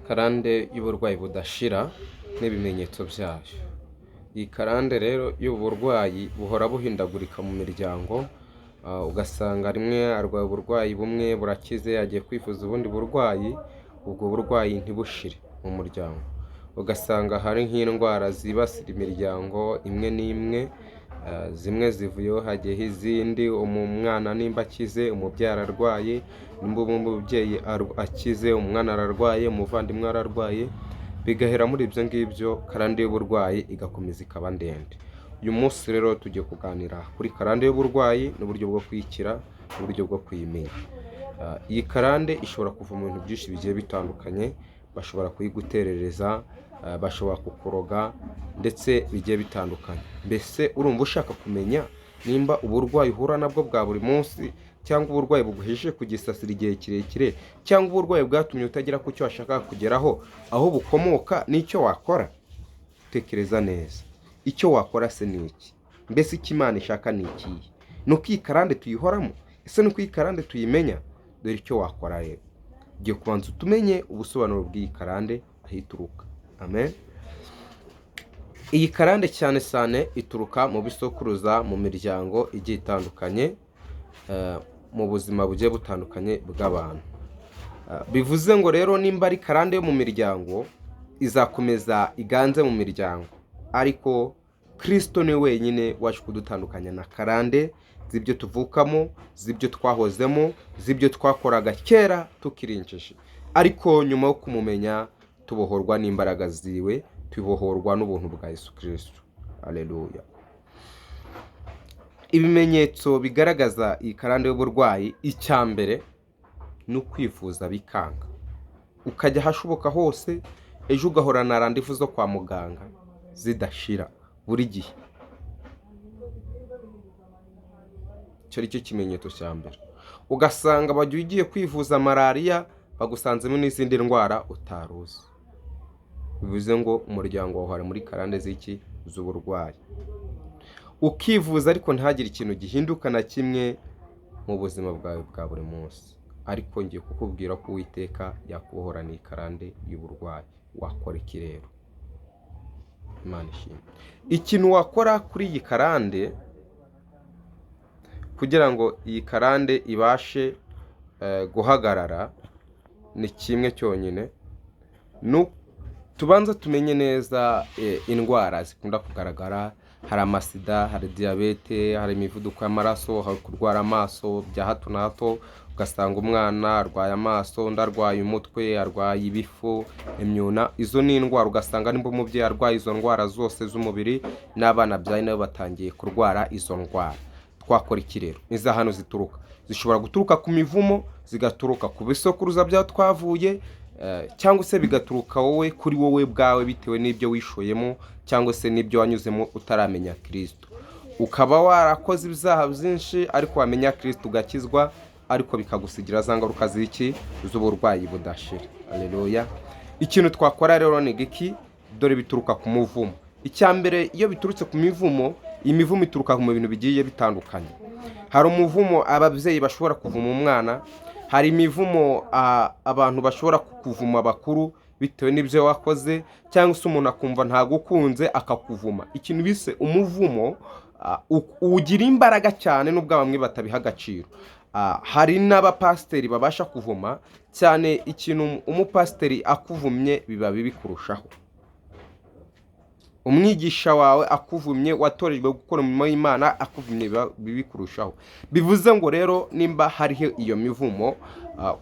Karande y'uburwayi budashira n'ibimenyetso byayo. Iyi karande rero y'uburwayi buhora buhindagurika mu miryango, ugasanga rimwe arwaye uburwayi bumwe burakize agiye kwifuza ubundi burwayi, ubwo burwayi ntibushire mu muryango. Ugasanga hari nk'indwara zibasira imiryango imwe n'imwe, zimwe zivuyeho hagiyeho izindi, umwana nimba akize umubyeyi ararwaye, nimba umubyeyi akize umwana ararwaye, umuvandimwe ararwaye, bigahera muri ibyo ngibyo, karande y'uburwayi igakomeza ikaba ndende. Uyu munsi rero tugiye kuganira kuri karande y'uburwayi n'uburyo bwo kuyikira n'uburyo bwo kuyimenya. Iyi karande ishobora kuva mu bintu byinshi bigiye bitandukanye, bashobora kuyiguterereza, bashobora kukuroga ndetse bigiye bitandukanye. Mbese urumva ushaka kumenya nimba uburwayi uhura nabwo bwa buri munsi, cyangwa uburwayi buguhesheje kugisasira igihe kirekire, cyangwa uburwayi bwatumye utagera ku cyo washakaga kugeraho, aho bukomoka n'icyo wakora, tekereza neza. Icyo wakora se ni iki? Mbese icyo Imana ishaka ni ikihe? Ni uko iyi karande tuyihoramo? Ese ni uko iyi karande tuyimenya? Dore icyo wakora rero. Ugiye kubanza utumenye ubusobanuro bw'iyi karande aho ituruka. Amen. Iyi karande cyane cyane ituruka mu bisokuruza mu miryango igiye itandukanye, mu buzima bugiye butandukanye bw'abantu. Bivuze ngo rero nimba ari karande yo mu miryango, izakomeza iganze mu miryango, ariko Kristo ni wenyine waje kudutandukanya na karande z'ibyo tuvukamo, z'ibyo twahozemo, z'ibyo twakoraga kera tukirinjije. Ariko nyuma yo kumumenya tubohorwa n'imbaraga ziwe, tubohorwa n'ubuntu bwa Yesu Kristo. Haleluya. Ibimenyetso bigaragaza iyi karande y'uburwayi, icya mbere ni ukwifuza bikanga, ukajya ahashoboka hose, ejo ugahorana randevu zo kwa muganga zidashira buri gihe. Icyo ari cyo kimenyetso cya mbere. Ugasanga bagiye ugiye kwivuza malariya, bagusanzemo n'izindi ndwara utaruzi. Bivuze ngo umuryango wahora muri karande z'iki? Z'uburwayi. Ukivuza ariko ntihagire ikintu gihinduka na kimwe mu buzima bwawe bwa buri munsi. Ariko ngiye kukubwira ko Uwiteka yakubohora ni karande y'uburwayi. Wakora iki rero? Imana ishimwe. Ikintu wakora kuri iyi karande kugira ngo iyi karande ibashe guhagarara ni kimwe cyonyine. Tubanza tumenye neza indwara zikunda kugaragara. Hari amasida, hari diyabete, hari imivuduko y'amaraso, hari kurwara amaso bya hato na hato. Ugasanga umwana arwaye amaso, undi arwaye umutwe, arwaye ibifu, imyuna. Izo ni indwara. Ugasanga nimba umubyeyi arwaye izo ndwara zose z'umubiri, n'abana byawe nabo batangiye kurwara izo ndwara. Twakora iki rero? Iza hano zituruka. Zishobora guturuka ku mivumo, zigaturuka ku bisokuruza bya twavuye, cyangwa se bigaturuka wowe kuri wowe bwawe bitewe n'ibyo wishoyemo, cyangwa se n'ibyo wanyuzemo utaramenya Kristo. Ukaba warakoze ibyaha byinshi ariko wamenya Kristo ugakizwa, ariko bikagusigira za ngaruka z'iki? Z'uburwayi budashira. Haleluya. Ikintu twakora rero ni iki? Dore bituruka ku muvumo. Icya mbere, iyo biturutse ku mivumo, imivumo ituruka mu bintu bigiye bitandukanye. Hari umuvumo ababyeyi bashobora kuvuma umwana, hari imivumo abantu bashobora kukuvuma bakuru bitewe n'ibyo wakoze, cyangwa se umuntu akumva ntagukunze akakuvuma. Ikintu bise umuvumo ugira imbaraga cyane n'ubwo bamwe batabiha agaciro. Hari n'abapasiteri babasha kuvuma cyane. Ikintu umupasiteri akuvumye biba bibi kurushaho. Umwigisha wawe akuvumye, watorejwe gukora umurimo w'Imana, akuvumye biba bibi kurushaho. Bivuze ngo rero nimba hariho iyo mivumo,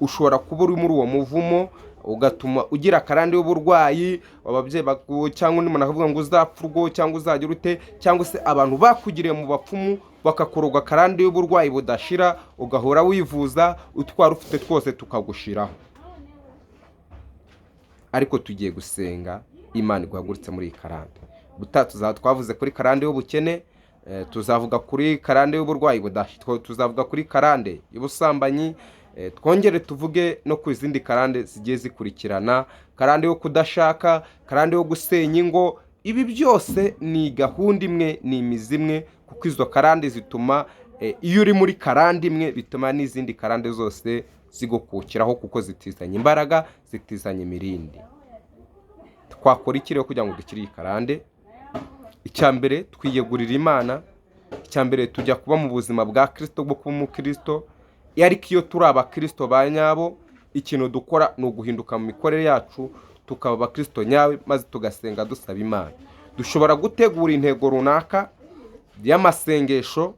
ushobora kuba uri muri uwo muvumo ugatuma ugira karande y'uburwayi. Ababyeyi cyangwa undi muntu akavuga ngo uzapfa urwo, cyangwa uzagira ute, cyangwa se abantu bakugiriye mu bapfumu bakakuroga karande y'uburwayi budashira, ugahora wivuza, utwara ufite twose tukagushiraho. Ariko tugiye gusenga Imana iguhagurutse muri iyi karande. Twavuze kuri karande y'ubukene, tuzavuga kuri karande y'uburwayi budashira, tuzavuga kuri karande y'ubusambanyi, twongere tuvuge no ku izindi karande zigiye zikurikirana. Karande yo kudashaka, karande yo gusenya ingo. Ibi byose ni gahunda imwe, ni imizi imwe, kuko izo karande zituma iyo uri muri karande imwe bituma n'izindi karande zose zigukukiraho kuko zitizanye imbaraga, zitizanye imirindi. Twakora iki rero kugira ngo dukire iyi karande? Icya mbere twiyegurira Imana. Icya mbere tujya kuba mu buzima bwa Kristo bwo kuba umukristo. Ariko iyo turi abakristo ba nyabo, ikintu dukora ni uguhinduka mu mikorere yacu tukaba abakristo nyawe, maze tugasenga dusaba Imana. Dushobora gutegura intego runaka y'amasengesho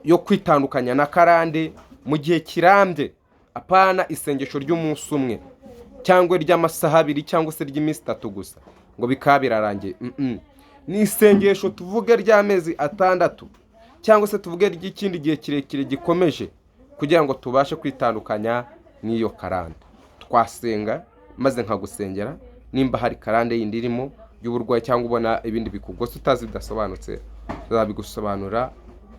yo kwitandukanya na karande mu gihe kirambye, apana isengesho ry'umunsi umwe cyangwa ry'amasaha 2 cyangwa se ry'iminsi 3 gusa ngo bikaba birarangiye. Ni isengesho tuvuge ry'amezi 6 cyangwa se tuvuge ry'ikindi gihe kirekire gikomeje, kugira ngo tubashe kwitandukanya n'iyo karande. Twasenga maze nkagusengera nimba hari karande yindi irimo y'uburwayi cyangwa ubona ibindi bikugose utazi bidasobanutse, tuzabigusobanura.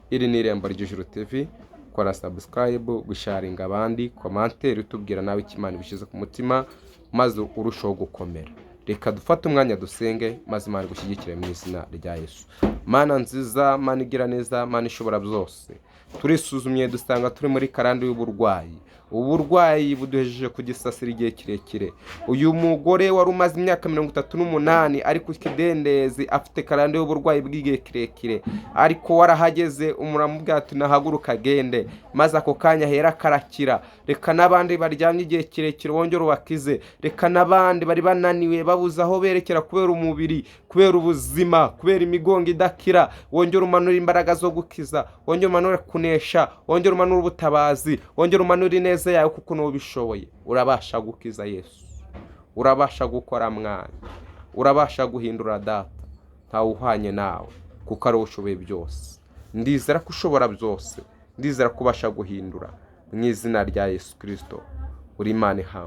Iri ni Irembo ry'Ijuru TV. Kora subscribe, gusharinga abandi, commentaire utubwira nawe Imana bishize ku mutima, maze urushaho gukomera. Reka dufate umwanya dusenge, maze Imana igushyigikire mu izina rya Yesu. Mana nziza, Mana igira neza, Mana ishobora byose, turisuzumye dusanga turi muri karande y'uburwayi. Uburwayi buduhejeje kugisasira igihe kirekire. Uyu mugore wari umaze imyaka 38 ari ku kidendezi afite karande y'uburwayi bw'igihe kirekire, ariko warahageze umuramubwira ati nahaguruka agende, maze ako kanya hera karakira. Reka n'abandi baryamye igihe kirekire wongere ubakize. Reka n'abandi bari bananiwe babuze aho berekera kubera umubiri, kubera ubuzima, kubera imigongo idakira, wongere umanura imbaraga zo gukiza, wongere umanura kunesha, wongere umanura ubutabazi, wongere umanura ineza yawe kuko n'ubishoboye. Urabasha gukiza Yesu, urabasha gukora Mwana, urabasha guhindura Data. Ntawe uhwanye nawe kuko ari ushoboye byose. Ndizera ko ushobora byose, ndizera ko ubasha guhindura. Mu izina rya Yesu Kristo uri Imana ihambaye.